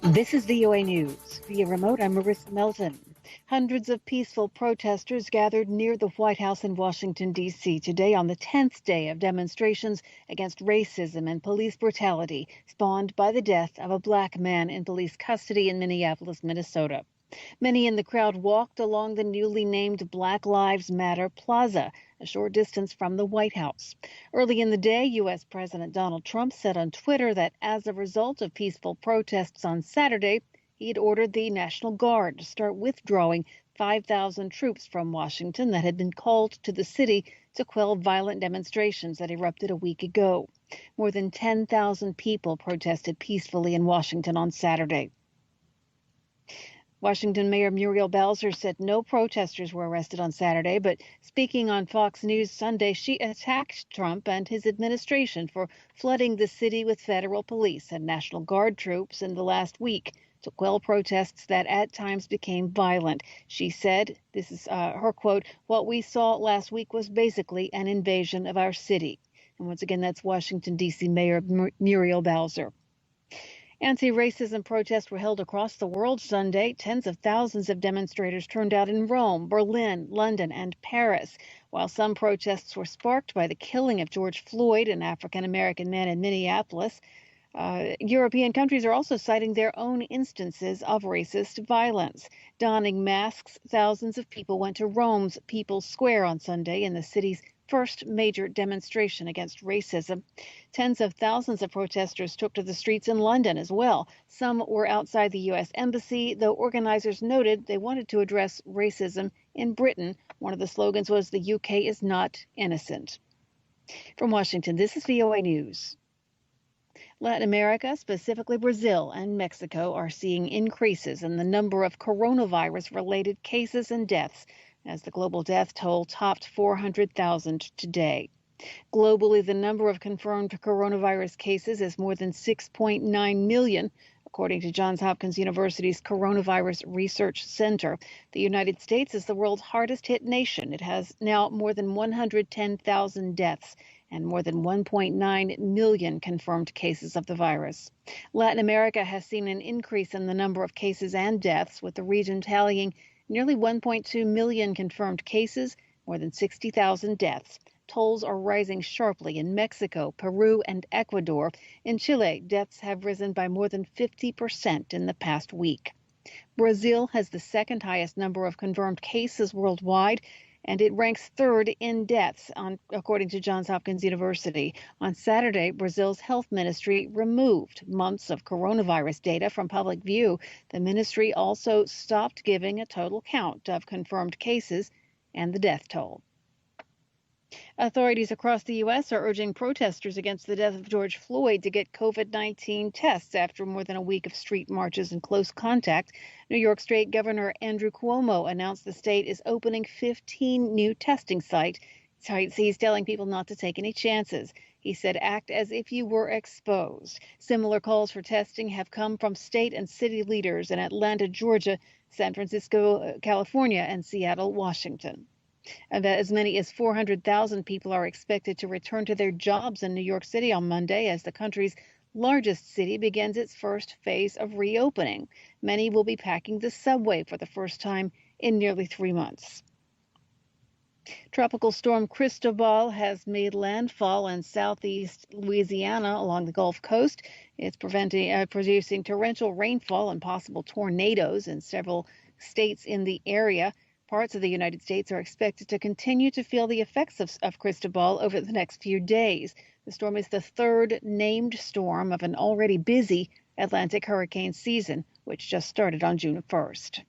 This is VOA News. Via remote, I'm Marissa Melton. Hundreds of peaceful protesters gathered near the White House in Washington, D.C. today on the 10th day of demonstrations against racism and police brutality spawned by the death of a black man in police custody in Minneapolis, Minnesota. Many in the crowd walked along the newly named Black Lives Matter Plaza, a short distance from the White House. Early in the day, U.S. President Donald Trump said on Twitter that as a result of peaceful protests on Saturday, he had ordered the National Guard to start withdrawing 5,000 troops from Washington that had been called to the city to quell violent demonstrations that erupted a week ago. More than 10,000 people protested peacefully in Washington on Saturday. Washington Mayor Muriel Bowser said no protesters were arrested on Saturday, but speaking on Fox News Sunday, she attacked Trump and his administration for flooding the city with federal police and National Guard troops in the last week to quell protests that at times became violent. She said, this is her quote, "What we saw last week was basically an invasion of our city." And once again, that's Washington, D.C. Mayor Muriel Bowser. Anti-racism protests were held across the world Sunday. Tens of thousands of demonstrators turned out in Rome, Berlin, London, and Paris. While some protests were sparked by the killing of George Floyd, an African-American man in Minneapolis, European countries are also citing their own instances of racist violence. Donning masks, thousands of people went to Rome's People's Square on Sunday in the city's first major demonstration against racism. Tens of thousands of protesters took to the streets in London as well. Some were outside the U.S. Embassy, though organizers noted they wanted to address racism in Britain. One of the slogans was, "The UK is not innocent." From Washington, this is VOA News. Latin America, specifically Brazil and Mexico, are seeing increases in the number of coronavirus-related cases and deaths, as the global death toll topped 400,000 today. Globally, the number of confirmed coronavirus cases is more than 6.9 million, according to Johns Hopkins University's Coronavirus Research Center. The United States is the world's hardest hit nation. It has now more than 110,000 deaths and more than 1.9 million confirmed cases of the virus. Latin America has seen an increase in the number of cases and deaths, with the region tallying nearly 1.2 million confirmed cases, more than 60,000 deaths. Tolls are rising sharply in Mexico, Peru, and Ecuador. In Chile, deaths have risen by more than 50% in the past week. Brazil has the second highest number of confirmed cases worldwide, and it ranks third in deaths, according to Johns Hopkins University. On Saturday, Brazil's health ministry removed months of coronavirus data from public view. The ministry also stopped giving a total count of confirmed cases and the death toll. Authorities across the U.S. are urging protesters against the death of George Floyd to get COVID-19 tests after more than a week of street marches and close contact. New York State Governor Andrew Cuomo announced the state is opening 15 new testing sites. He's telling people not to take any chances. He said, "Act as if you were exposed." Similar calls for testing have come from state and city leaders in Atlanta, Georgia, San Francisco, California, and Seattle, Washington. As many as 400,000 people are expected to return to their jobs in New York City on Monday as the country's largest city begins its first phase of reopening. Many will be packing the subway for the first time in nearly 3 months. Tropical storm Cristobal has made landfall in southeast Louisiana along the Gulf Coast. It's producing torrential rainfall and possible tornadoes in several states in the area. Parts of the United States are expected to continue to feel the effects of Cristobal over the next few days. The storm is the third named storm of an already busy Atlantic hurricane season, which just started on June 1st.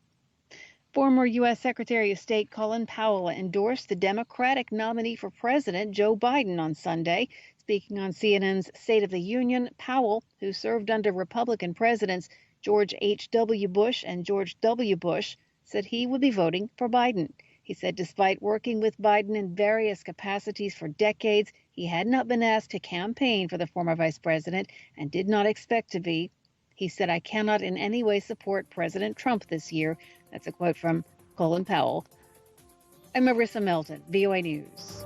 Former U.S. Secretary of State Colin Powell endorsed the Democratic nominee for president, Joe Biden, on Sunday. Speaking on CNN's State of the Union, Powell, who served under Republican presidents George H.W. Bush and George W. Bush, said he would be voting for Biden. He said despite working with Biden in various capacities for decades, he had not been asked to campaign for the former vice president and did not expect to be. He said, "I cannot in any way support President Trump this year." That's a quote from Colin Powell. I'm Marissa Melton, VOA News.